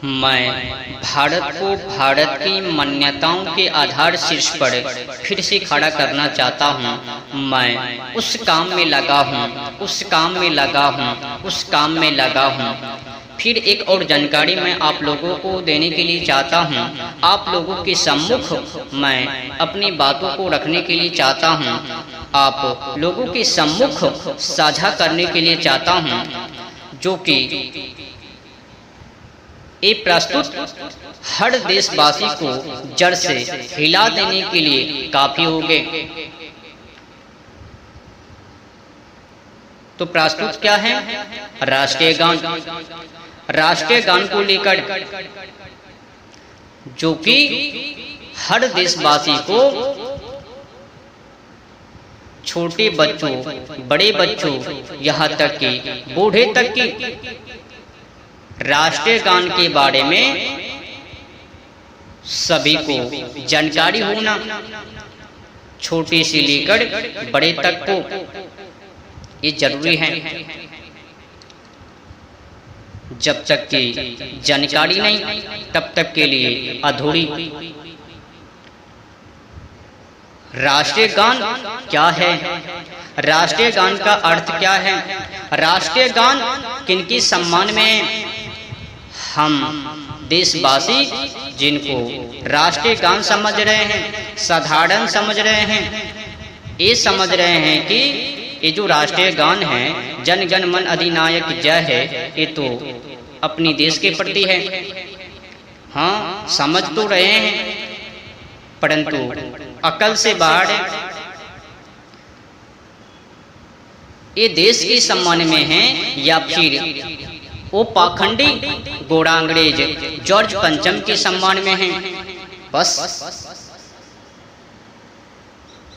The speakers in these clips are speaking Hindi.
मैं भारत को भारत की मान्यताओं के आधार शीर्ष पर फिर से खड़ा करना चाहता हूँ। मैं उस काम में लगा हूँ, उस काम में लगा हूँ, उस काम में लगा हूँ। फिर एक और जानकारी मैं आप लोगों को देने के लिए चाहता हूँ। आप लोगों के सम्मुख मैं अपनी बातों को रखने के लिए चाहता हूँ, आप लोगों के सम्मुख साझा करने के लिए चाहता हूँ, जो कि ये प्रस्तुत हर देशवासी को जड़ से हिला देने के लिए काफी होंगे। तो प्रस्तुत क्या है? राष्ट्रीय गान। राष्ट्रीय गान को लेकर जो कि हर देशवासी को, छोटे बच्चों, बड़े बच्चों, यहाँ तक कि बूढ़े तक की राष्ट्रीय गान के बारे में सभी को जानकारी होना, छोटे से लेकर बड़े तक को, ये जरूरी है। जब तक की जानकारी नहीं तब तक के लिए अधूरी। राष्ट्रीय गान क्या है? राष्ट्रीय गान का अर्थ क्या है? राष्ट्रीय गान किनके सम्मान में है? हम देशवासी जिनको राष्ट्रीय गान समझ रहे हैं, साधारण समझ रहे हैं, ये समझ रहे हैं कि ये जो राष्ट्रीय गान है, जन गण मन अधिनायक जय है, ये तो अपनी देश के प्रति है। हाँ, समझ तो रहे हैं, परंतु अकल से बाहर है। ये देश के सम्मान में है या फिर वो पाखंडी गोरा अंग्रेज जॉर्ज पंचम के सम्मान में है? बस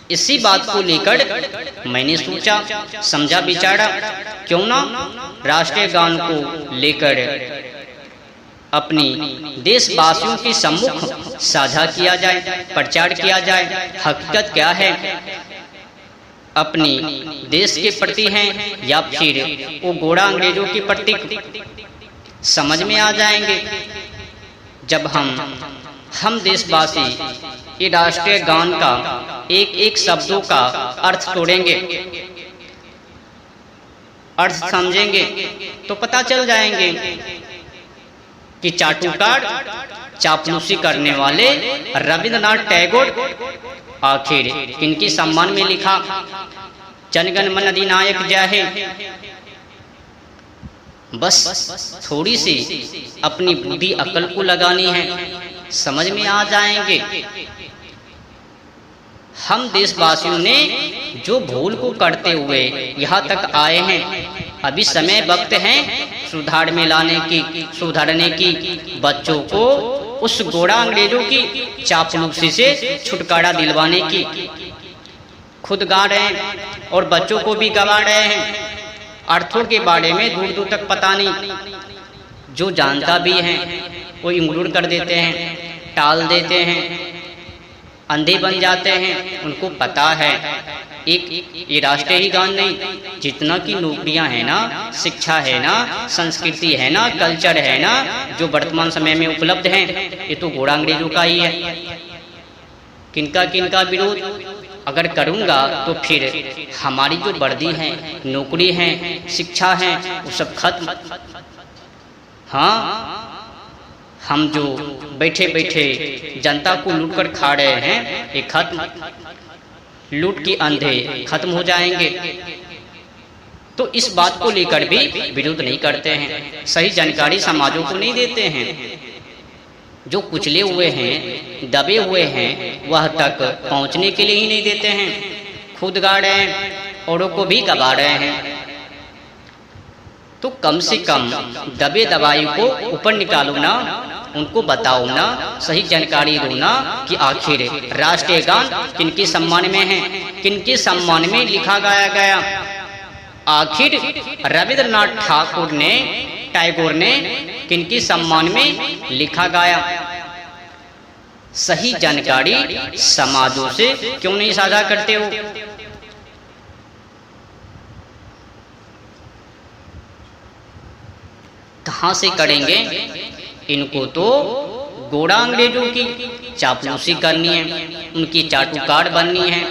इसी बात को लेकर मैंने सोचा, समझा, विचारा, क्यों ना राष्ट्रीय गान को लेकर अपनी देशवासियों के सम्मुख साझा किया जाए, प्रचार किया जाए। हकीकत क्या है, अपनी देश के प्रति हैं या फिर वो गोरा अंग्रेजों के प्रति, समझ में आ जाएंगे जब हम देशवासी ये राष्ट्रीय गान का एक एक शब्दों का अर्थ तोड़ेंगे, अर्थ समझेंगे, तो पता चल जाएंगे कि चाटुकार, चापलूसी करने वाले रविंद्रनाथ टैगोर आखिर किनके सम्मान में लिखा जनगण मन अधिनायक जय है? बस थोड़ी सी अपनी बुद्धि अकल को लगानी है, समझ में आ जाएंगे। हम देशवासियों ने जो भूल को करते हुए यहाँ तक आए हैं, अभी समय वक्त है सुधार में लाने की, सुधारने की, बच्चों को उस गोरा अंग्रेजों की चापलूसी से छुटकारा दिलवाने की। खुद गा रहे हैं और बच्चों को भी गवा रहे हैं। अर्थों के बारे में दूर दूर तक पता नहीं, जो जानता भी है वो इग्नोर कर देते हैं, टाल देते हैं, अंधे बन जाते हैं। उनको पता है एक ये राष्ट्रीय ही गान नहीं, जितना की नौकरियां है ना, शिक्षा है ना, संस्कृति है ना, कल्चर है ना, जो वर्तमान समय में उपलब्ध है, ये तो गोरा अंग्रेजों का ही है। किनका किनका विरोध अगर करूंगा तो फिर हमारी जो वर्दी है, नौकरी है, शिक्षा है, वो सब खत्म। हाँ, हम जो बैठे बैठे जनता को लूट कर खा रहे हैं, ये खत्म, लूट के अंधे खत्म हो जाएंगे। तो इस बात को लेकर भी विरोध नहीं करते हैं, सही जानकारी समाजों को नहीं देते हैं। जो कुचले हुए हैं, दबे हुए हैं, वह तक पहुंचने के लिए ही नहीं देते हैं। खुद गा रहे हैं, औरों को भी गवा रहे हैं। तो कम से कम दबे दबाई को ऊपर निकालो ना, उनको बताओ ना, सही जानकारी दो ना कि आखिर राष्ट्रीय गान किनके सम्मान में है, किनके सम्मान में लिखा गाया गया। आखिर रविंद्रनाथ ठाकुर ने, टैगोर ने किनके सम्मान में लिखा गाया? सही जानकारी समाजों से क्यों नहीं साझा करते हो? कहाँ से करेंगे? इनको तो गोरा अंग्रेजों की चापलूसी करनी है, उनकी चाटुकार बननी है।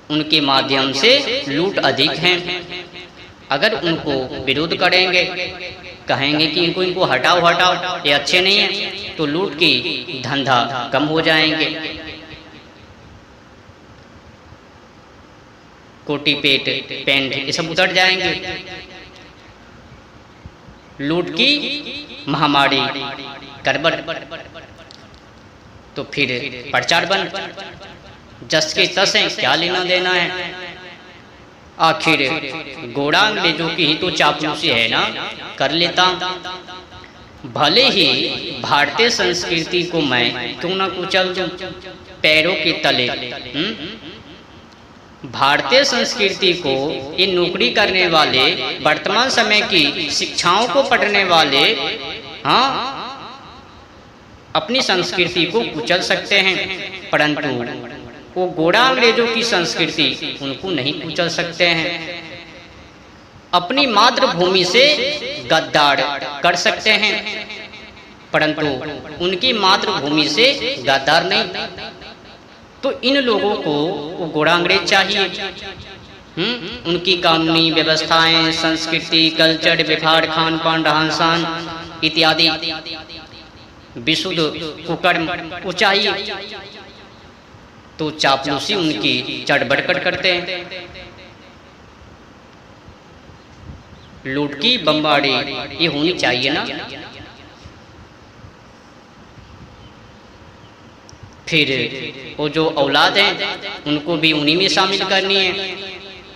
उनके माध्यम से लूट अधिक है। अगर उनको विरोध करेंगे, कहेंगे कि इनको हटाओ हटाओ, ये अच्छे नहीं है, तो लूट की धंधा कम हो जाएंगे। कोटी पेट पेंट ये सब उतर जाएंगे। लूट की महामारी गड़बड़, तो फिर प्रचार बंद, जस के तस हैं, क्या लेना देना है। आखिर गोरा अंग्रेजों की ही तो चापलूसी है ना, कर लेता। भले ही भारतीय संस्कृति को मैं क्यों ना कुचल दूं पैरों के तले। भारतीय संस्कृति को ये नौकरी करने वाले, वर्तमान समय की शिक्षाओं को पढ़ने वाले, हाँ, अपनी संस्कृति को कुचल सकते हैं, परंतु वो गोरा अंग्रेजों की संस्कृति उनको नहीं कुचल सकते हैं। अपनी मातृभूमि से गद्दार कर सकते हैं, परंतु उनकी मातृभूमि से गद्दार नहीं। तो इन लोगों को वो गोरा अंग्रेज चाहिए। उनकी कानूनी व्यवस्थाएं, संस्कृति, कल्चर, व्यवहार, खान पान, रहन सहन इत्यादि विशुद्ध कुकर्म वो चाहिए। तो चापलूसी उनकी चढ़-बढ़ करते हैं। लूट की बमबारी ये होनी चाहिए ना। फिर वो जो औलाद हैं उनको भी उन्हीं में शामिल करनी है।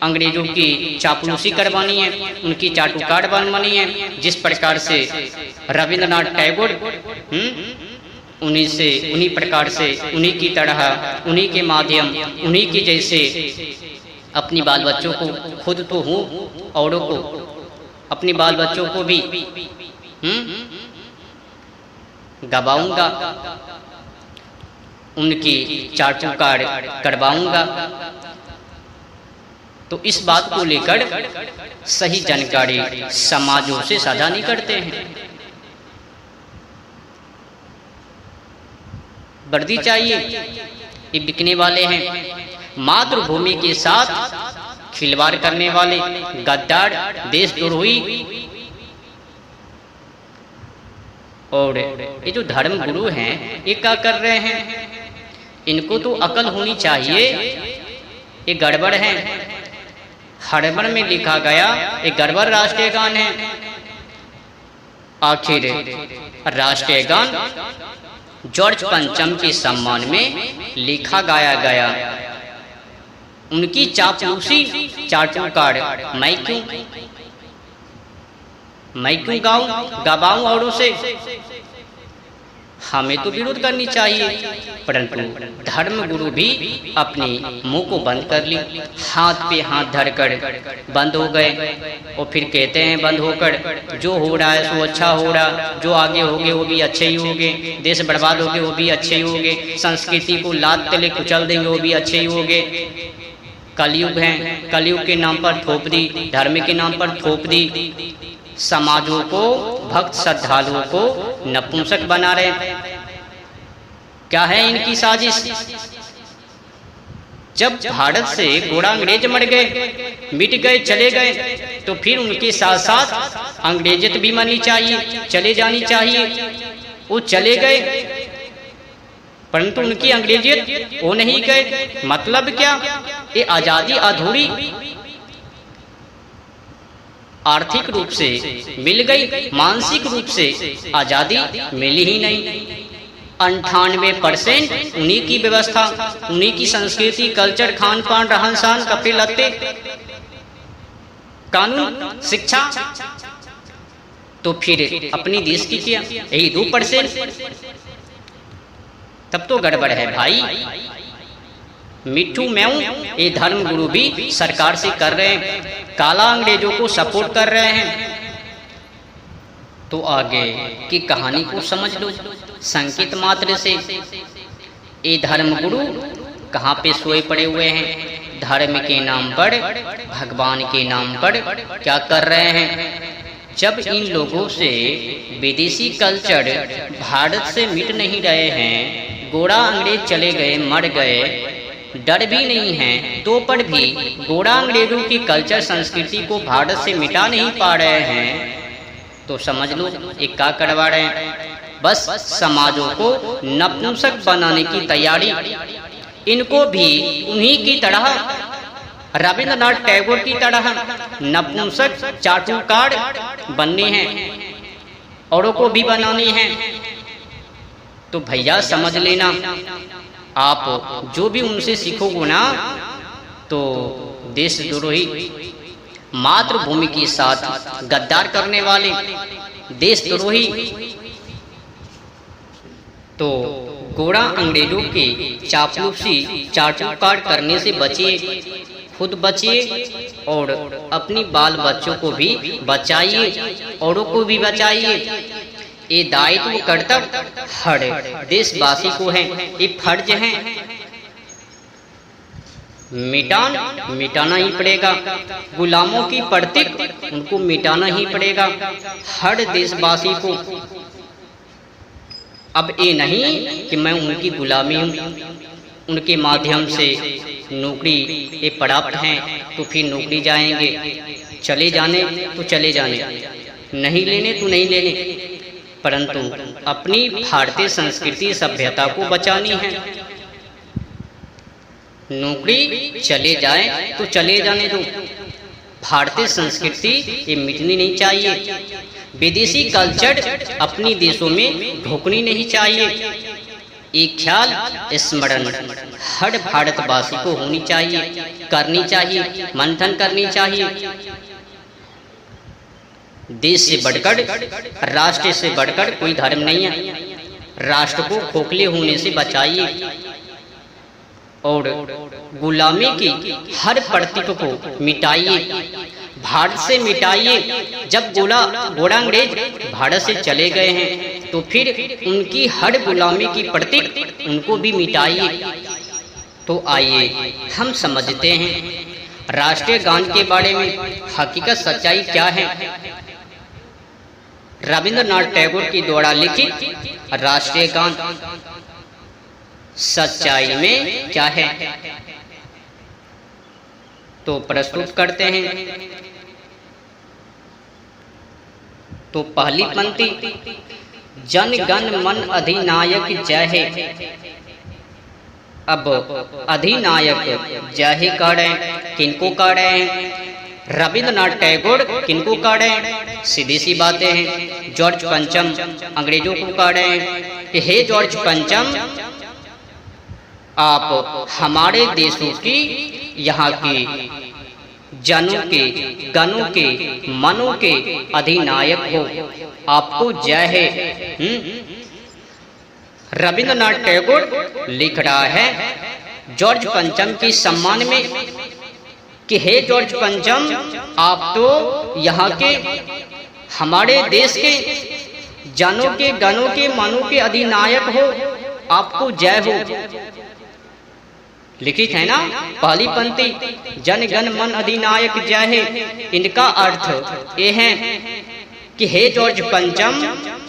अंग्रेजों की चापलूसी करवानी है, उनकी चाटुकार बनवानी है। जिस प्रकार से रविंद्रनाथ टैगोर उन्हीं प्रकार से, उन्हीं की तरह, उन्हीं के माध्यम, उन्हीं की जैसे अपनी बाल बच्चों को, खुद तो हूँ, औरों को, अपनी बाल बच्चों को भी गवाऊंगा, उनकी चाटुकार करवाऊंगा। तो इस बात को लेकर सही जानकारी समाजों से साझा नहीं करते हैं। वर्दी चाहिए, ये बिकने वाले हैं। मातृभूमि के साथ खिलवाड़ करने वाले गद्दार, देशद्रोही। और ये जो धर्म गुरु हैं ये क्या कर रहे हैं? इनको तो अकल होनी चाहिए, ये गड़बड़ है। हड़बड़ में लिखा गया ये गड़बड़ राष्ट्रीय गान है। आखिर राष्ट्रीय गान जॉर्ज पंचम के सम्मान में लिखा गाया गया। उनकी चापलूसी, चाटुकार मैं क्यों गवाऊं औरों से? हमें तो विरोध करनी चाहिए, परंतु धर्म गुरु भी अपने मुंह को बंद कर ली, हाथ पे हाथ धरकर बंद हो गए। और फिर कहते हैं बंद होकर जो हो रहा है सो अच्छा हो रहा, जो आगे होंगे वो भी अच्छे ही होंगे, देश बर्बाद होंगे वो भी अच्छे ही होंगे, संस्कृति को लात तले कुचल देंगे वो भी अच्छे ही होंगे। कलयुग है, कलयुग के नाम पर थोप दी, धर्म के नाम पर थोप दी, समाजों को, भक्त श्रद्धालुओं को नपुंसक बना रहे। क्या है इनकी साजिश? जब भारत से गोरा अंग्रेज मर गए, मिट गए, चले गए, तो फिर उनके साथ साथ अंग्रेजियत भी मरनी चाहिए, चले जानी चाहिए। वो चले गए, परंतु उनकी अंग्रेजियत वो नहीं गए। मतलब क्या? ये आजादी अधूरी आर्थिक रूप से मिल गई, मानसिक रूप से आजादी मिली ही नहीं। 98% उन्हीं की व्यवस्था, उन्हीं की संस्कृति, कल्चर, खान पान, रहन सहन, कपड़े लत्ते, कानून, शिक्षा। तो फिर अपनी देश की क्या? यही 2%। तब तो गड़बड़ है भाई। मिट्ठू म्याऊं ये धर्म गुरु भी सरकार से कर रहे हैं, काला अंग्रेजों को सपोर्ट कर रहे हैं। तो आगे की कहानी को समझ लो संकेत मात्र से। ये धर्म गुरु कहाँ पे सोए पड़े हुए हैं? धर्म के नाम पर, भगवान के नाम पर क्या कर रहे हैं? जब इन लोगों से विदेशी कल्चर भारत से मिट नहीं रहे हैं, गोरा अंग्रेज चले गए, मर गए, डर भी नहीं है, तो पर भी गोरा अंग्रेजों की कल्चर संस्कृति को भारत से मिटा नहीं पा रहे हैं, तो समझ लो एक क्या करवा रहे हैं, बस समाजों को नपुंसक बनाने की तैयारी। इनको भी उन्हीं की तरह, रविंद्रनाथ टैगोर की तरह नपुंसक चाटुकार बनने हैं, औरों को भी बनानी है। तो भैया समझ लेना, आप जो भी उनसे सीखोगे ना, तो देशद्रोही, मातृभूमि के साथ गद्दार करने वाले देशद्रोही, तो गोरा अंग्रेजों के चापलूसी चाटुकार करने से बचिए, खुद बचिए और अपनी बाल बच्चों को भी बचाइए, औरों को भी बचाइए। ये दायित्व कर्तव्य हर देशवासी को है, ये फर्ज है, मिटाना ही पड़ेगा। गुलामों की प्रतीक उनको मिटाना ही पड़ेगा, हर देशवासी को। अब ये नहीं कि मैं उनकी गुलामी हूँ, उनके माध्यम से नौकरी ये प्राप्त हैं तो फिर नौकरी जाएंगे, चले जाने तो चले जाने, नहीं लेने तो नहीं लेने, परंतु अपनी भारतीय संस्कृति सभ्यता को बचानी है। नौकरी चले जाए तो चले जाने दो, भारतीय संस्कृति ये मिटनी नहीं चाहिए, विदेशी कल्चर अपनी देशों में ढोकनी नहीं चाहिए। एक ख्याल स्मरण हर भारतवासी को होनी चाहिए, करनी चाहिए, मंथन करनी चाहिए। देश से बढ़कर, राष्ट्र से बढ़कर कोई धर्म नहीं है। राष्ट्र को खोखले होने से बचाइए और गुलामी की हर प्रतीक को मिटाइए, भारत से मिटाइए। जब गोरा अंग्रेज भारत से चले गए हैं तो फिर उनकी हर गुलामी की प्रतीक उनको भी मिटाइए। तो आइए हम समझते हैं राष्ट्रीय गान के बारे में हकीकत सच्चाई क्या है। रविंद्रनाथ टैगोर की द्वारा लिखित राष्ट्रीय गान सच्चाई में क्या है, तो प्रस्तुत करते हैं। तो पहली पंक्ति, जन गण मन अधिनायक जय है। अब अधिनायक जय है कह रहे हैं, किनको कह रहे हैं? रविंद्रनाथ टैगोर किनको कह रहे हैं? सीधी सी बातें हैं, जॉर्ज पंचम अंग्रेजों को कह रहे हैं कि हे जॉर्ज पंचम, आप हमारे देशों की, यहाँ की जनों के, गणों के, मनों के अधिनायक हो, आपको जय है। रविंद्रनाथ टैगोर लिख रहा है जॉर्ज पंचम के सम्मान में कि हे जॉर्ज पंचम, आप तो यहाँ के, हमारे देश के जनों के, गणों के, मनों के अधिनायक हो, आपको जय हो। लिखित है ना पहली पंक्ति, जन गण मन अधिनायक जय है। इनका अर्थ ये है कि हे जॉर्ज पंचम,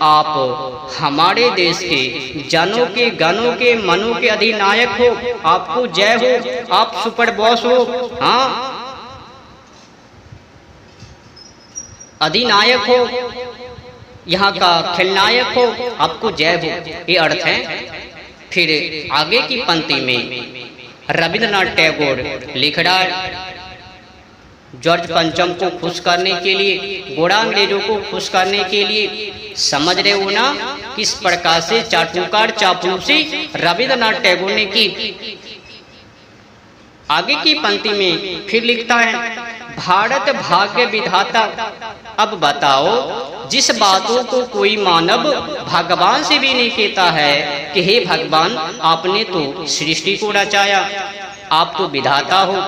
आप हमारे देश के जनों के, गणों के, मनों के अधिनायक हो, आपको जय हो, आप सुपर बॉस हो। हाँ, अधिनायक हो, यहाँ का खलनायक हो, आपको जय हो, ये अर्थ है। फिर आगे की पंक्ति में रविंद्रनाथ टैगोर लिख रहा है जॉर्ज पंचम को खुश करने के लिए, गोरा अंग्रेजों को खुश करने के लिए। समझ रहे हो ना किस प्रकार से चाटुकार चापलूसी रविंद्रनाथ टैगोर ने की। आगे की पंक्ति में फिर लिखता है, भारत भाग्य विधाता। अब बताओ, जिस बातों को कोई मानव भगवान से भी नहीं कहता है कि हे भगवान, आपने तो सृष्टि को रचाया, आप तो विधाता हो,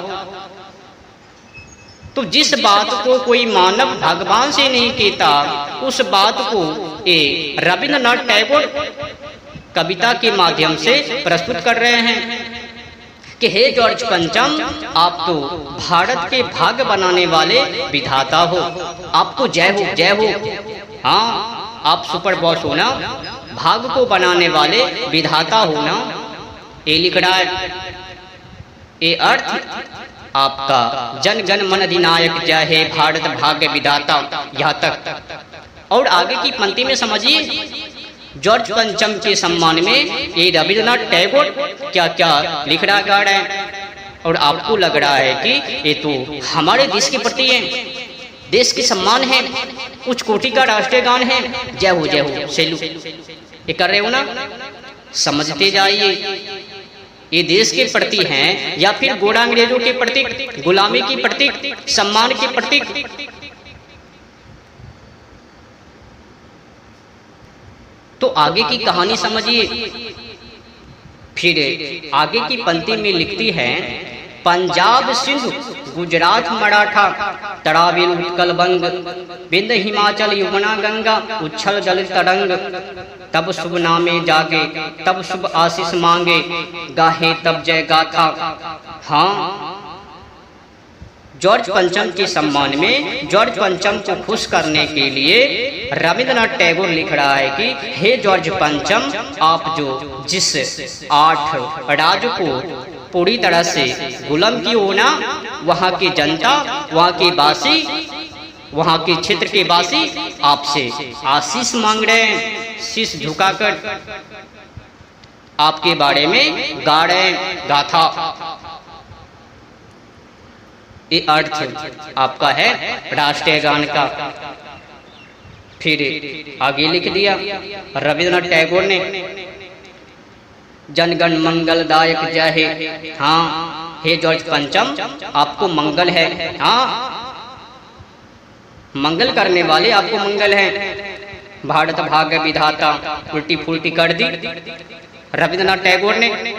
तो जिस बात को कोई मानव भगवान से नहीं कहता, उस बात को ये रविंद्रनाथ टैगोर कविता के माध्यम से प्रस्तुत कर रहे हैं कि हे जॉर्ज पंचम, आप तो भारत के भाग्य बनाने वाले विधाता हो, आपको जय हो, जय हो। हाँ, आप सुपर बॉस हो ना, भाग्य को बनाने वाले विधाता हो ना। ये लिख रहा है, ये अर्थ आपका जन गण मन अधिनायक जय हे भारत भाग्य विधाता, यहाँ तक। और आगे की पंक्ति में समझिए, जॉर्ज पंचम के सम्मान में ये रविन्द्रनाथ टैगोर क्या क्या लिख रहा गा रहे हैं। और आपको लग रहा है कि ये तो हमारे देश के प्रति है, देश के सम्मान है, उच्च कोटि का राष्ट्रीय गान है, जय हो, जय हो, सैल्यूट। ये कर रहे हो ना, समझते जाइए। ये देश के प्रति हैं या फिर गोरा अंग्रेजों के प्रतीक, गुलामी की प्रतीक, सम्मान के प्रतीक। तो आगे की कहानी समझिए। फिर आगे की पंक्ति में लिखती है, पंजाब सिंधु गुजरात मराठा तराविल उत्कल बंग विंध्य हिमाचल यमुना गंगा उच्छल जल तरंग तब शुभ नामे जागे तब शुभ आशीष मांगे गाहे तब जय गाथा। हाँ, जॉर्ज पंचम के सम्मान में जॉर्ज पंचम को खुश करने के लिए रविन्द्रनाथ टैगोर लिख रहा है कि हे जॉर्ज पंचम, आप जो जिस 8 राज्य को पूरी तरह से गुलाम की हो ना, वहाँ की जनता, वहाँ के वासी, वहाँ के क्षेत्र के वासी आपसे आशीष मांग रहे हैं, शीश झुकाकर आपके बारे में गा रहे हैं गाथा। ये अर्थ आपका है राष्ट्रीय गान का। फिर आगे लिख दिया रविन्द्रनाथ टैगोर ने, जनगण मंगलदायक जय हे। हाँ, हे जॉर्ज पंचम, आपको मंगल है। हाँ, मंगल करने वाले आपको मंगल है, भारत भाग्य विधाता। उल्टी फुल्टी कर दी रविन्द्रनाथ टैगोर ने।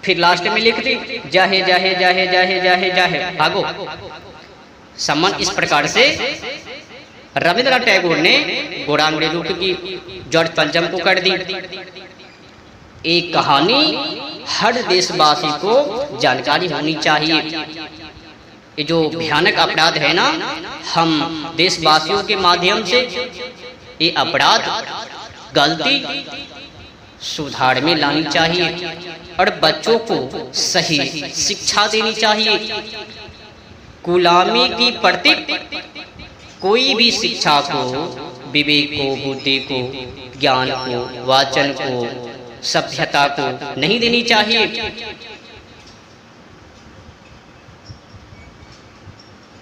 फिर लास्ट में लिख दी जय हे, जय हे, जय हे, जय हे, जय हे, जय हे। भागो। सम्मान इस प्रकार से रविन्द्रनाथ टैगोर ने गोरा अंग्रेजों की जॉर्ज पंचम को कर दी। एक कहानी हर देशवासी को जानकारी होनी चाहिए। ये जो भयानक अपराध है ना, हम देशवासियों के माध्यम से ये अपराध गलती सुधार में लानी चाहिए और बच्चों को सही शिक्षा देनी चाहिए। गुलामी की प्रतीक कोई भी शिक्षा को, विवेक को, बुद्धि को, ज्ञान को, वाचन को, सभ्यता को नहीं देनी चाहिए।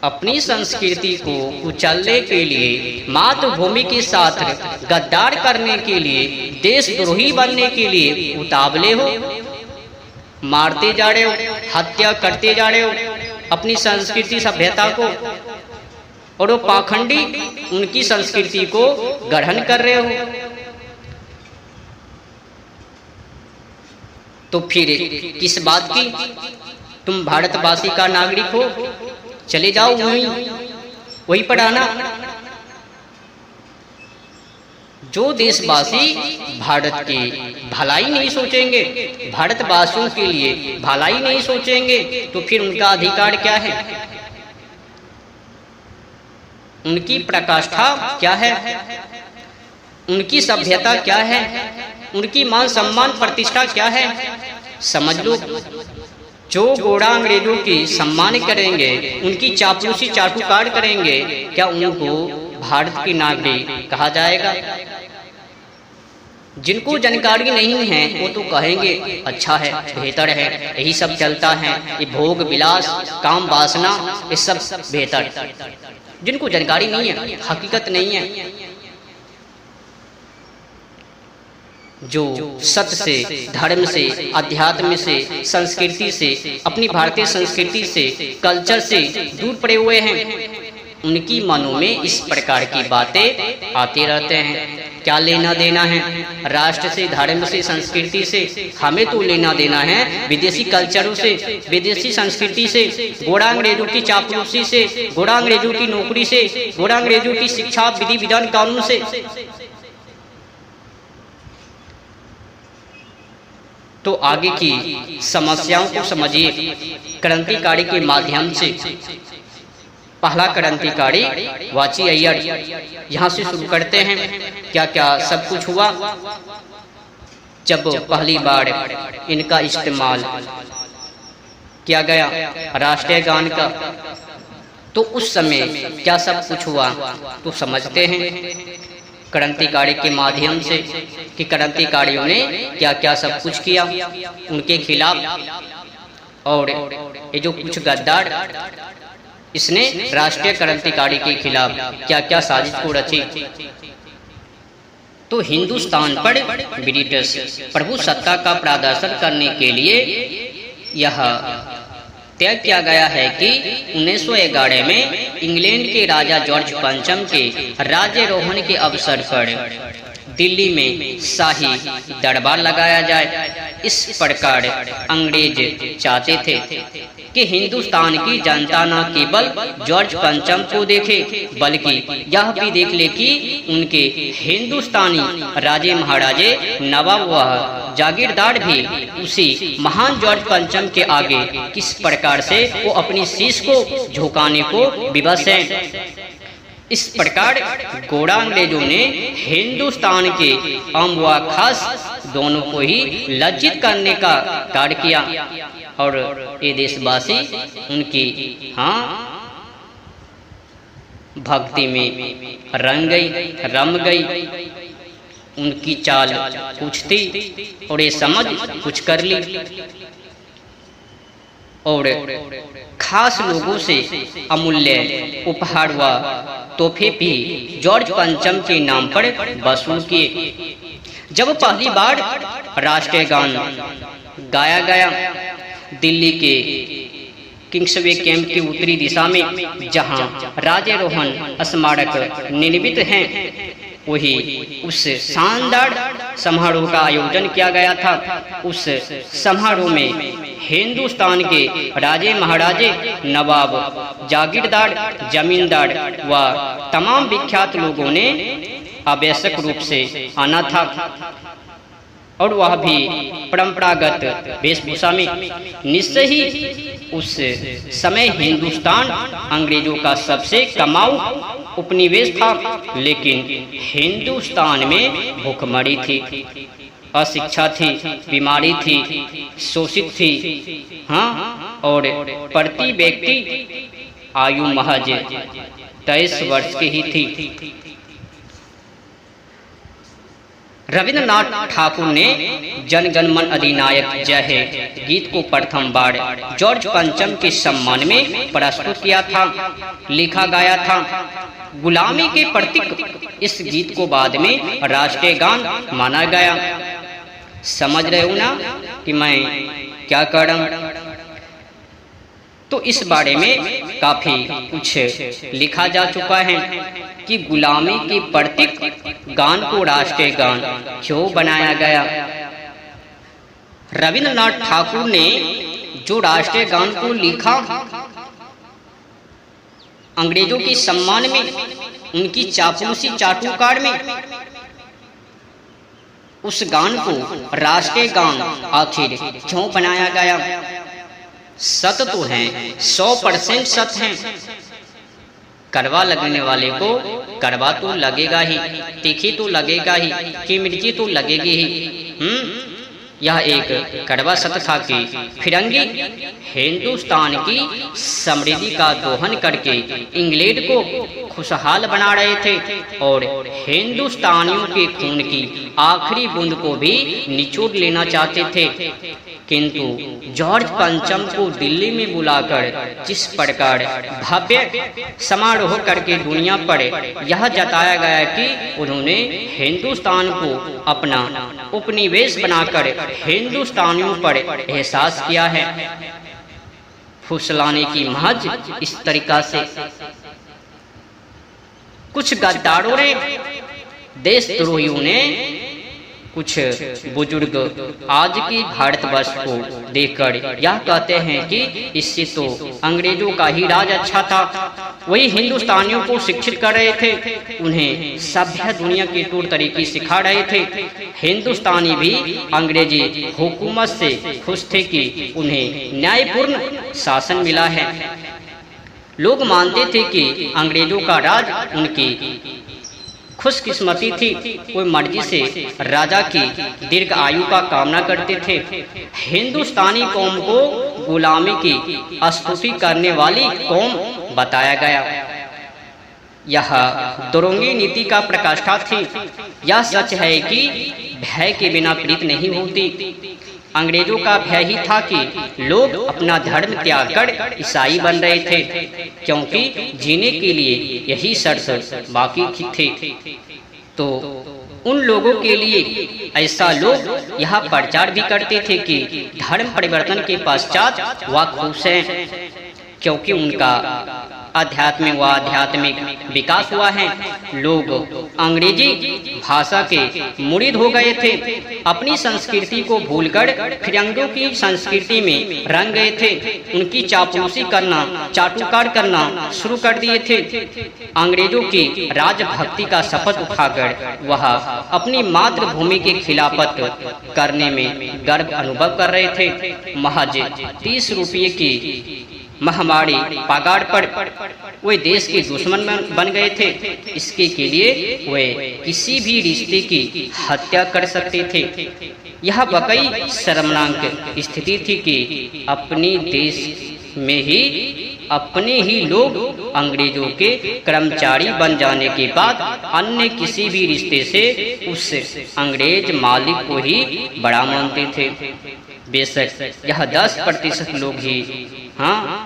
अपनी संस्कृति को कुचलने के लिए, मातृभूमि के साथ गद्दार करने के लिए, देशद्रोही बनने के लिए उतावले हो, मारते जा रहे हो, हत्या करते जा रहे हो अपनी संस्कृति सभ्यता को, और वो पाखंडी उनकी संस्कृति को ग्रहण कर रहे हो। तो फिर किस बात की? तुम भारतवासी का नागरिक हो, चले जाओ वहीं पर आना। जो देशवासी भारत की भलाई नहीं सोचेंगे, भारतवासियों के लिए भलाई नहीं सोचेंगे, तो फिर उनका अधिकार क्या है? उनकी प्रकाष्ठा क्या है? उनकी सभ्यता क्या है? उनकी मान सम्मान प्रतिष्ठा क्या है? समझ लो, जो गोरा अंग्रेजों की सम्मान करेंगे, उनकी चापलूसी चाटुकार करेंगे, क्या उनको भारत की नागरिक कहा जाएगा? जिनको जानकारी नहीं है वो तो कहेंगे अच्छा है, बेहतर है, यही सब चलता है, ये भोग विलास, काम वासना, ये सब बेहतर। जिनको जानकारी नहीं है, हकीकत नहीं है, जो सत्य से, धर्म से, अध्यात्म से, संस्कृति से, अपनी भारतीय संस्कृति से, कल्चर से दूर पड़े हुए हैं, उनकी मनों में इस प्रकार की बातें आते रहते हैं। क्या लेना देना है राष्ट्र से, धर्म से, संस्कृति से? हमें तो लेना देना है विदेशी कल्चरों से, विदेशी संस्कृति से, गोरा अंग्रेजों की चापलूसी से, गोरा अंग्रेजों की नौकरी से, गोरा अंग्रेजों की शिक्षा, विधि विधान, कानून से। तो आगे की समस्याओं को समझिए क्रांतिकारी के माध्यम से। पहला क्रांतिकारी वाची अय्यर, यहाँ से शुरू करते हैं। क्या क्या सब कुछ हुआ जब पहली बार इनका इस्तेमाल किया गया राष्ट्रीय गान का, तो उस समय क्या सब कुछ हुआ तो समझते हैं क्रांतिकारी के माध्यम से कि क्रांतिकारियों ने क्या क्या सब कुछ किया उनके खिलाफ। और ये जो कुछ गद्दार इसने राष्ट्रीय क्रांतिकारी के खिलाफ क्या क्या साजिश को रची। तो हिंदुस्तान पर ब्रिटिश प्रभु सत्ता का प्रदर्शन करने के लिए यह तय किया गया है कि 1911 में इंग्लैंड के राजा जॉर्ज पंचम के राज्यारोहण के अवसर पर दिल्ली में शाही दरबार लगाया जाए। इस प्रकार अंग्रेज चाहते थे कि हिंदुस्तान की जनता न केवल जॉर्ज पंचम को देखे बल्कि यह भी देख ले कि उनके हिंदुस्तानी राजे महाराजे नवाब व जागीरदार भी उसी महान जॉर्ज पंचम के आगे किस प्रकार से वो अपनी शीश को झुकाने को विवश हैं। इस प्रकार गोरा अंग्रेजों ने हिंदुस्तान के आम व खास दोनों को ही लज्जित करने का कार्य किया और ये देशवासी उनकी भक्ति में रम गई। उनकी चाल कुछ थी और ये समझ कुछ कर ली और खास लोगों से अमूल्य उपहार व तोहफे भी जॉर्ज पंचम के नाम पर वसूल किए। जब पहली बार राष्ट्रीय गान गाया गया दिल्ली के किंग्सवे कैंप की उत्तरी दिशा में जहां राज्यारोहण स्मारक निर्मित हैं, वही उस शानदार समारोह का आयोजन किया गया था। उस समारोह में हिंदुस्तान के राजे महाराजे नवाब जागीरदार जमींदार व तमाम विख्यात लोगों ने आवश्यक रूप से आना था और वह भी परंपरागत वेशभूषा में। निश्चय ही उस समय हिंदुस्तान अंग्रेजों का सबसे कमाऊ उपनिवेश था, लेकिन हिंदुस्तान में भूखमरी थी, अशिक्षा थी, बीमारी थी, शोषित थी, और प्रति व्यक्ति आयु महज 23 वर्ष की ही थी। रविंद्रनाथ ठाकुर ने जन गण मन अधिनायक जय हे गीत को प्रथम बार जॉर्ज पंचम के सम्मान में प्रस्तुत किया था, लिखा गया था। गुलामी के प्रतीक इस गीत को बाद में राष्ट्रीय गान माना गया। समझ रहे हो ना कि मैं क्या कर रहा हूं? तो इस बारे में काफी कुछ लिखा जा चुका है कि गुलामी के प्रतीक गान को राष्ट्रीय गान क्यों बनाया गया। रविंद्रनाथ ठाकुर ने जो राष्ट्रीय गान को लिखा अंग्रेजों के सम्मान में, उनकी चापलूसी चाटुकार में, उस गान को राष्ट्रीय गान आखिर क्यों बनाया गया? सत तो है, 100% सत है। कड़वा लगने वाले को कड़वा तो लगेगा ही, तीखी तो लगेगा ही, कि मिर्ची तो लगेगी ही। यह एक कड़वा सत्य था कि फिरंगी हिंदुस्तान की समृद्धि का दोहन करके इंग्लैंड को खुशहाल बना रहे थे और हिंदुस्तानियों के खून की आखिरी बूंद को भी निचोड़ लेना चाहते थे। किंतु जॉर्ज पंचम को दिल्ली में बुलाकर जिस प्रकार भव्य समारोह करके दुनिया पर यह जताया गया कि उन्होंने हिंदुस्तान को अपना उपनिवेश बनाकर हिंदुस्तानियों पर एहसास किया है, फुसलाने की महज इस तरीका से कुछ गद्दारों ने, देशद्रोहियों ने कुछ बुजुर्ग आज के भारतवर्ष को देखकर यह कहते हैं कि इससे तो अंग्रेजों का ही राज अच्छा था। वही हिंदुस्तानियों को शिक्षित कर रहे थे, उन्हें सभ्य दुनिया के तौर तरीके सिखा रहे थे। हिंदुस्तानी भी अंग्रेजी हुकूमत से खुश थे कि उन्हें न्यायपूर्ण शासन मिला है। लोग मानते थे कि अंग्रेजों का राज उनकी खुशकिस्मती थी। कोई मर्जी से राजा की दीर्घ आयु का कामना करते थे। हिंदुस्तानी कौम को गुलामी की स्तुति करने वाली कौम बताया गया। यह दुरंगी नीति का प्रकाष्ठा थी। यह सच है कि भय के बिना प्रीत नहीं होती। अंग्रेजों का भय ही था कि लोग अपना धर्म त्याग कर ईसाई बन रहे थे, क्योंकि जीने के लिए यही शर्त बाकी थी। तो उन लोगों के लिए ऐसा लोग यह प्रचार भी करते थे कि धर्म परिवर्तन के पश्चात वह खुश हैं, क्योंकि उनका आध्यात्मिक विकास हुआ है। लोग अंग्रेजी भाषा के मुरीद हो गए थे। अपनी संस्कृति को भूलकर फिरंगियों की संस्कृति में रंग गए थे। उनकी चापलूसी करना, चाटुकार करना शुरू कर दिए थे। अंग्रेजों की राजभक्ति का शपथ उठाकर वह अपनी मातृभूमि के खिलाफत करने में गर्व अनुभव कर रहे थे। महज 30 रुपये की महामारी पगार पर वे देश के दुश्मन बन गए थे। इसके के लिए वे किसी भी रिश्ते की हत्या कर सकते थे। यह वाकई शर्मनाक स्थिति थी कि अपने देश में ही अपने ही लोग अंग्रेजों के कर्मचारी बन जाने के बाद अन्य किसी भी रिश्ते से उस अंग्रेज मालिक को ही बड़ा मानते थे। बेशक यह 10%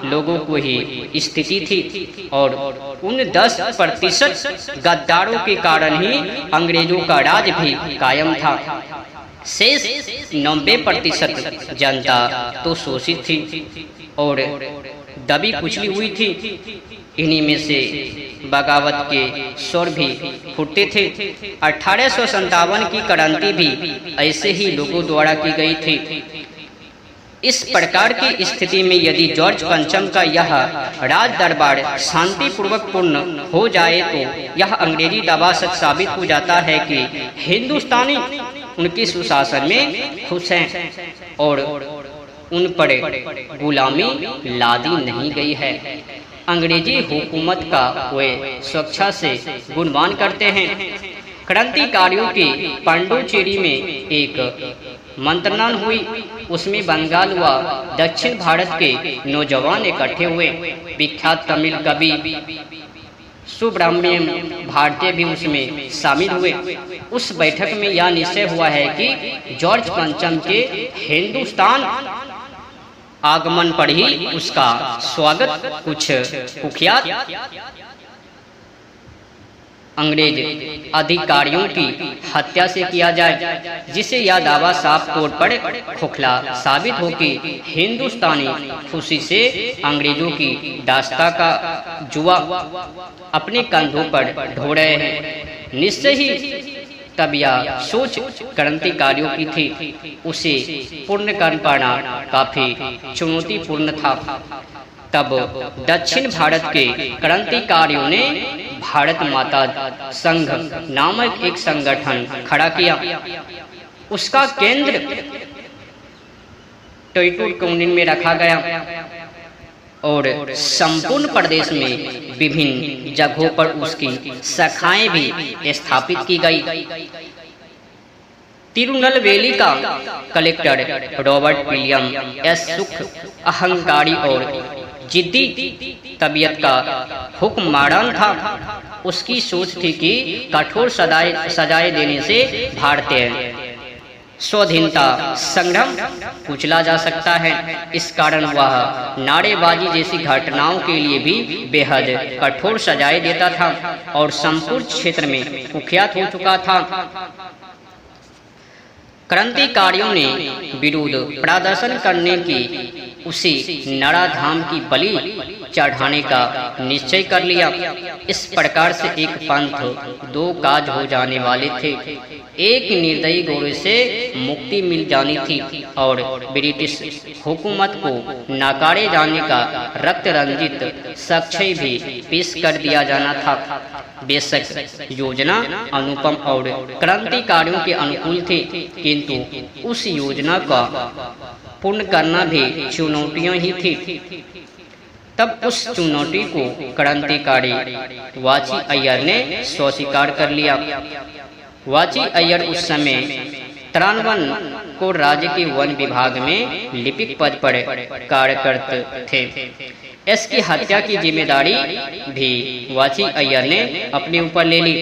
लोगों को ही स्थिति थी, और उन 10% गद्दारों के कारण ही अंग्रेजों का राज भी कायम था। शेष 90% जनता तो शोषित थी और दबी कुचली हुई थी। इन्हीं में से बगावत के स्वर भी फूटते थे। 1857 की क्रांति भी ऐसे ही लोगों द्वारा की गई थी। इस प्रकार की स्थिति में यदि जॉर्ज पंचम का यह राज दरबार शांतिपूर्वक पूर्ण हो जाए तो यह अंग्रेजी दावा सच साबित हो जाता है कि हिंदुस्तानी उनके सुशासन में खुश हैं और उन पर गुलामी लादी नहीं गई है। अंग्रेजी हुकूमत का वे स्वेच्छा से गुणगान करते हैं। क्रांतिकारियों की पांडुचेरी में एक मंत्रणा हुई। उसमें बंगाल व दक्षिण भारत के नौजवान इकट्ठे हुए। विख्यात तमिल कवि सुब्रमण्यम भारती भी उसमें शामिल हुए। उस बैठक में यह निश्चय हुआ है कि जॉर्ज पंचम के हिंदुस्तान आगमन पर ही उसका स्वागत कुछ कुख्यात अंग्रेज अधिकारियों की हत्या से किया जाए, जिसे यह दावा साफ तौर पर खोखला साबित हो कि हिंदुस्तानी खुशी से अंग्रेजों की दास्ता का जुआ अपने कंधों पर ढो रहे हैं। निश्चय ही तब यह सोच क्रांतिकारियों की थी। उसे पूर्ण कर पाना काफी चुनौतीपूर्ण था। तब दक्षिण भारत के क्रांतिकारियों ने भारत माता संघ नामक एक संगठन खड़ा किया। उसका केंद्र टुटिकोरिन में रखा गया और संपूर्ण प्रदेश में विभिन्न जगहों पर उसकी शाखाएं भी स्थापित की गई। तिरुनेलवेली का कलेक्टर रॉबर्ट विलियम एस सुख अहंकारी और जिद्दी तबीयत का हुक्मरान था। उसकी सोच थी कि कठोर सजाएं देने से भारतीय स्वाधीनता संग्राम कुचला जा सकता है। इस कारण वह नारेबाजी जैसी घटनाओं के लिए भी बेहद कठोर सजाएं देता था और संपूर्ण क्षेत्र में कुख्यात हो चुका था। क्रांतिकारियों ने विरोध प्रदर्शन करने की उसे नराधाम की बलि चढ़ाने का निश्चय कर लिया। इस प्रकार से एक पंथ दो काज हो जाने वाले थे। एक निर्दयी गोरे से मुक्ति मिल जानी थी और ब्रिटिश हुकूमत को नकारे जाने का रक्त रंजित साक्ष्य भी पेश कर दिया जाना था। बेशक योजना अनुपम और क्रांतिकारियों के अनुकूल थी, किंतु उस योजना का पूर्ण करना भी चुनौतियां ही थी। तब उस चुनौती को क्रांतिकारी वाची अय्यर ने स्वीकार कर लिया। वाची अय्यर उस समय त्रानवन को राज्य के वन विभाग में लिपिक पद पर कार्य करते थे। एस की हत्या की जिम्मेदारी भी वाची अय्यर ने अपने ऊपर ले ली,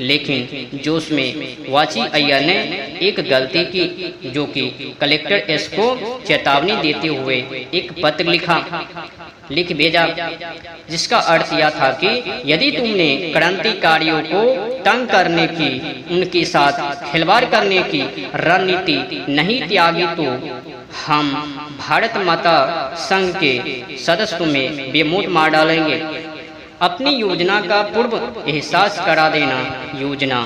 लेकिन जोश में वाची अय्यर ने एक गलती की, जो कि कलेक्टर एस को चेतावनी देते हुए एक पत्र लिख भेजा, जिसका अर्थ यह था कि यदि तुमने क्रांतिकारियों को तंग करने की, उनके साथ खिलवाड़ करने की रणनीति नहीं त्यागी तो हम भारत माता संघ के सदस्य में बेमौत मार डालेंगे। अपनी योजना का पूर्व एहसास करा देना योजना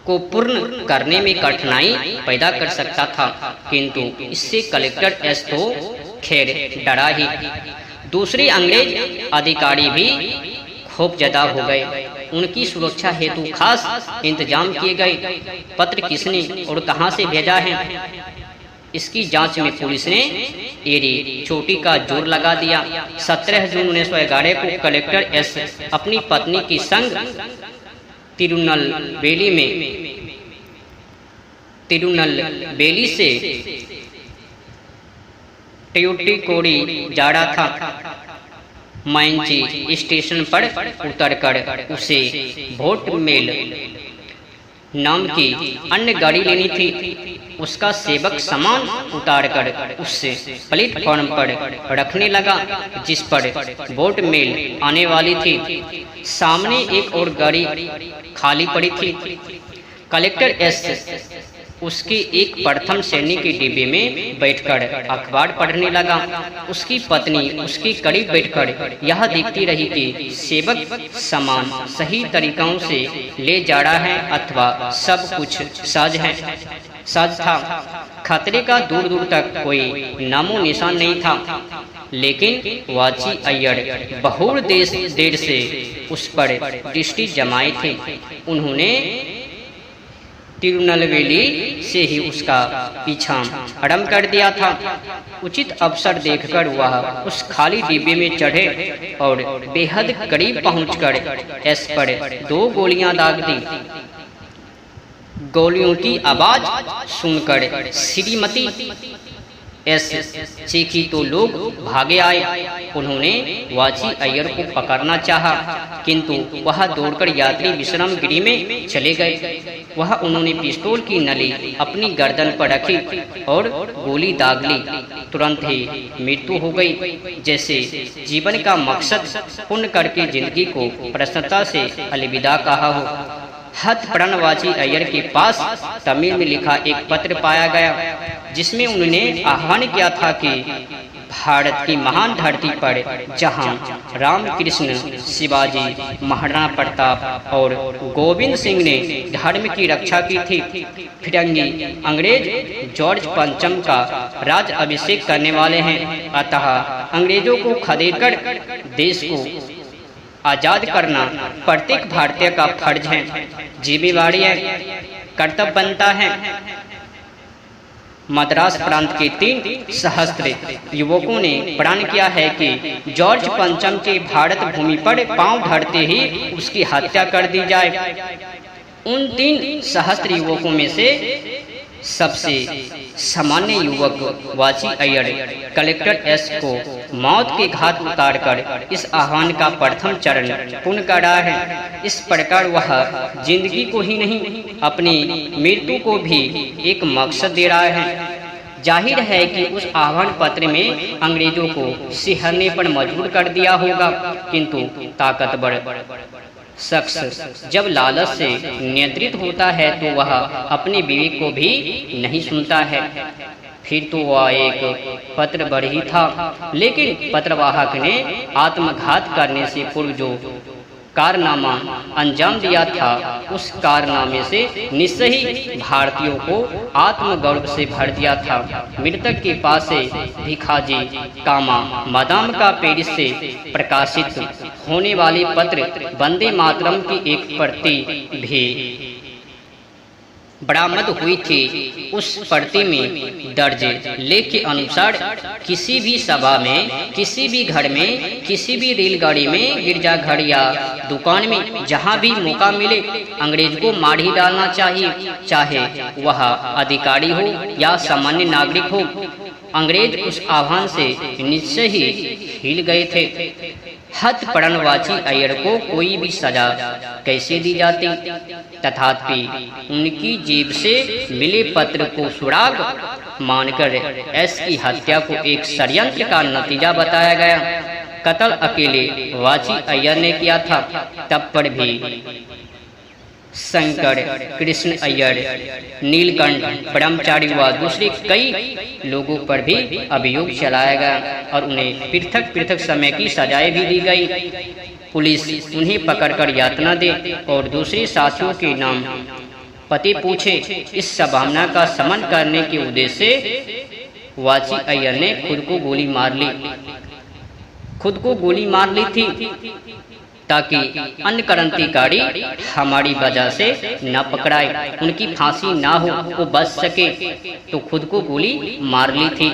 को पूर्ण करने में कठिनाई पैदा कर सकता था, किंतु इससे कलेक्टर एस तो खैर डरा ही। दूसरे अंग्रेज अधिकारी भी खौफजदा हो गए। उनकी सुरक्षा हेतु खास इंतजाम किए गए। पत्र किसने और कहां से भेजा है, इसकी जांच में पुलिस ने एड़ी चोटी का जोर लगा दिया। 17 जून 1911 को कलेक्टर एस अपनी पत्नी की संग तिरुनलवेली से ट्यूटिकोडी जा रहा था। मैंची स्टेशन पर उतरकर उसे वोट मेल नाम की अन्य गाड़ी लेनी थी। उसका सेवक सामान उतारकर उससे प्लेटफॉर्म पर रखने लगा, जिस पर वोट मेल आने वाली थी। सामने एक और गाड़ी खाली पड़ी थी। कलेक्टर एस उसके एक प्रथम श्रेणी के डिब्बे में बैठकर अखबार पढ़ने लगा। उसकी पत्नी उसके करीब बैठकर यह देखती रही कि सेवक सामान सही तरीकों से ले जा रहा है अथवा सब कुछ साज था। खतरे का दूर दूर तक कोई नामो निशान नहीं था, लेकिन वाची अय्यर बहुत देर से उस पर दृष्टि जमाए थे। उन्होंने तिरुनलवेली से ही उसका पीछा आरंभ कर दिया था। उचित अवसर देखकर वह उस खाली डिब्बे में चढ़े और बेहद करीब पहुंचकर एस पर 2 गोलियां दाग दी। गोलियों की आवाज सुनकर श्रीमती एस चीखी तो लोग भागे आए। उन्होंने वाची अय्यर को पकड़ना चाहा, किंतु वह दौड़कर यात्री विश्राम गृह में चले गए। वह उन्होंने पिस्तौल की नली अपनी गर्दन पर रखी और गोली दाग ली। तुरंत ही मृत्यु हो गई। जैसे जीवन का मकसद पूर्ण करके जिंदगी को प्रसन्नता से अलविदा कहा हो। हतप्राण वाची अय्यर के पास तमिल में लिखा एक पत्र पाया गया, जिसमें उन्होंने आह्वान किया था कि भारत की महान धरती पर जहां रामकृष्ण, शिवाजी, महाराणा प्रताप और गोविंद सिंह ने धर्म की रक्षा की थी, फिरंगी अंग्रेज जॉर्ज पंचम का राज अभिषेक करने वाले हैं। अतः अंग्रेजों को खदेड़कर देश को आजाद करना प्रत्येक भारतीय का फर्ज है, जिम्मेवारी है, कर्तव्य बनता है। मद्रास प्रांत के 3 सहस्त्र युवकों ने प्रण किया है कि जॉर्ज पंचम के भारत भूमि पर पांव धरते ही उसकी हत्या कर दी जाए। उन 3 सहस्त्र युवकों में से सबसे सामान्य युवक वाची अय्यर कलेक्टर एस को मौत के घाट उतारकर इस आह्वान का प्रथम चरण पूर्ण कर रहा है। इस प्रकार वह जिंदगी को ही नहीं, अपनी मृत्यु को भी एक मकसद दे रहा है। जाहिर है कि उस आह्वान पत्र में अंग्रेजों को सिहरने पर मजबूर कर दिया होगा, किंतु ताकतवर शख्स जब लालच से नियंत्रित होता है तो वह अपने विवेक को भी नहीं सुनता है। फिर तो वह एक पत्र बढ़ी था, लेकिन पत्रवाहक ने आत्मघात करने से पूर्व जो कारनामा अंजाम दिया था, उस कारनामे से निश्चय ही भारतीयों को आत्मगौरव से भर दिया था। मृतक के पास से भिखाजी कामा मदाम का पेरिस से प्रकाशित होने वाले पत्र वंदे मातरम की एक प्रति भी बरामद हुई थी। उस प्रति में दर्ज लेख के अनुसार किसी भी सभा में, किसी भी घर में, किसी भी रेलगाड़ी में, गिरजाघर या दुकान में जहां भी मौका मिले अंग्रेज को मार ही डालना चाहिए, चाहे वह अधिकारी हो या सामान्य नागरिक हो। अंग्रेज उस आह्वान से निश्चय ही हिल गए थे। हत पड़नवाची अय्यर को कोई भी सजा कैसे दी जाती, तथापि उनकी जेब से मिले पत्र को सुराग मानकर एस की हत्या को एक षड्यंत्र का नतीजा बताया गया। कत्ल अकेले वाची अय्यर ने किया था, तब पर भी शंकर कृष्ण अय्यर, नीलकंठ ब्रह्मचारी व दूसरे कई लोगों पर भी अभियोग चलाया गया और उन्हें पृथक पृथक समय की सजाएं भी दी गई। पुलिस उन्हें पकड़कर यातना दे और दूसरे साथियों के नाम पते पूछे। इस संभावना का शमन करने के उद्देश्य से वाची अय्यर ने खुद को गोली मार ली थी, ताकि अन्य क्रांतिकारी हमारी वजह से न पकड़ाए, उनकी फांसी ना हो, वो बच सके, तो खुद को गोली मार ली थी।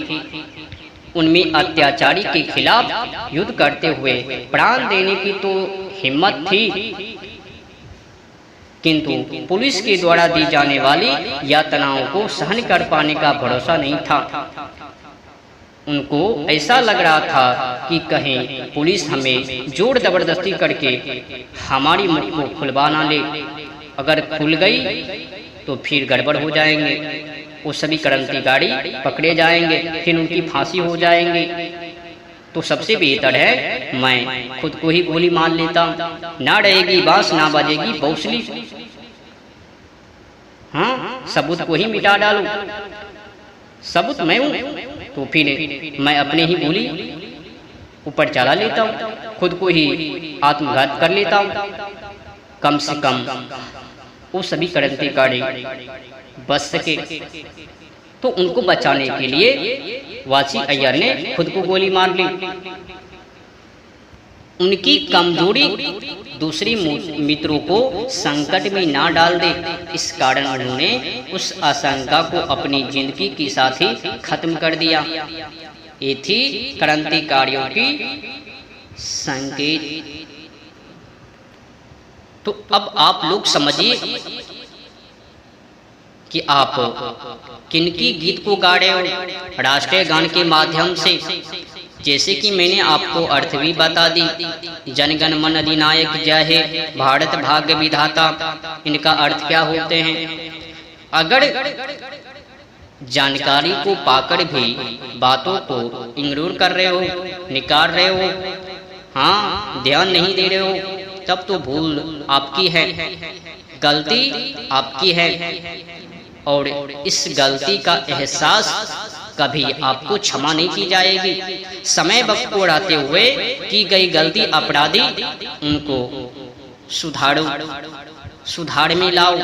उनमें अत्याचारी के खिलाफ युद्ध करते हुए प्राण देने की तो हिम्मत थी, किंतु पुलिस के द्वारा दी जाने वाली यातनाओं को सहन कर पाने का भरोसा नहीं था। उनको ऐसा लग रहा था कि कहीं पुलिस हमें जोर जबरदस्ती करके हमारी मुख को खुलवा ना ले। अगर खुल गई तो फिर गड़बड़ हो जाएंगे, वो सभी क्रांतिकारी पकड़े जाएंगे, फिर उनकी फांसी हो जाएंगी। तो सबसे बेहतर है मैं खुद को ही गोली मार लेता, ना रहेगी बांस ना बजेगी बौसली, हाँ सबूत को ही मिटा डालूं। सबूत मैं हूं तो फिर मैं अपने ही गोली ऊपर चला लेता हूँ, खुद को ही आत्मघात कर लेता हूँ। कम से कम वो सभी क्रांतिकारी बच सके। तो उनको बचाने के लिए वाची अय्यर ने खुद को गोली मार ली। उनकी कमजोरी दूसरे मित्रों को संकट में ना डाल दे, इस कारण उन्होंने उस आशंका को अपनी जिंदगी के साथ ही खत्म कर दिया। ये थी क्रांतिकारियों की संकेत। तो अब आप लोग समझिए कि आप किनकी गीत को गा रहे हो राष्ट्रीय गान के माध्यम से। जैसे कि मैंने आपको अर्थ भी बता दी, जनगण मन अधिनायक जय हे, भारत भाग्य विधाता, इनका अर्थ क्या होते हैं। अगर जानकारी को पाकर भी बातों को इग्नोर कर रहे हो, निकाल रहे हो, हाँ ध्यान नहीं दे रहे हो, तब तो भूल आपकी है, गलती आपकी है। और इस गलती का एहसास कभी आपको क्षमा नहीं की जाएगी। समय वक्त को बढ़ाते हुए की गई गलती अपराधी उनको सुधारो, सुधार में लाओ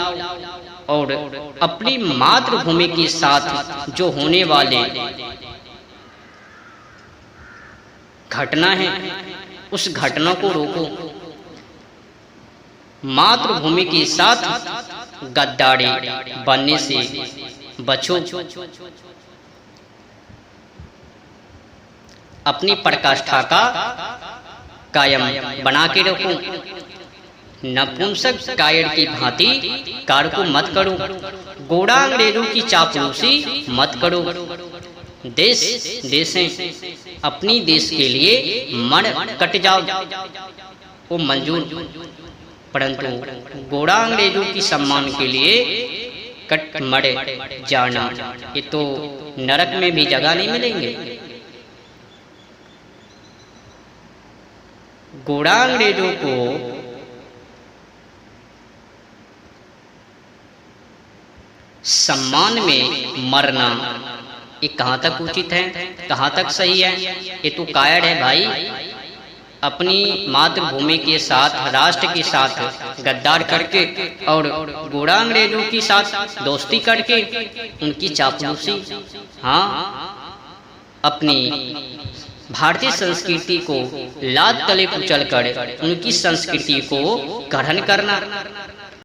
और अपनी मातृभूमि के साथ जो होने वाले घटना है उस घटना को रोको। मातृभूमि के साथ गद्दारी बनने से बचो। अपनी पराकाष्ठा का कायम बना के रखो। नपुंसक कायर की भांति कार्य को मत करो। गोड़ा अंग्रेजों की चापलूसी मत करो। देश देशें अपनी देश के लिए मर कट जाओ, वो मंजूर, परंतु गोड़ा अंग्रेजों की सम्मान के लिए कट मर जाना, ये तो नरक में भी जगह नहीं मिलेंगे। गोड़ा अंग्रेजों को सम्मान में मरना ये कहाँ तक उचित है, कहाँ तक सही है? ये तो कायर है भाई। अपनी मातृभूमि के साथ, राष्ट्र के साथ गद्दार करके और गोरा अंग्रेजों के साथ दोस्ती करके उनकी चापलूसी, हाँ, अपनी भारतीय संस्कृति को लात तले कुचल कर उनकी संस्कृति को ग्रहण करना,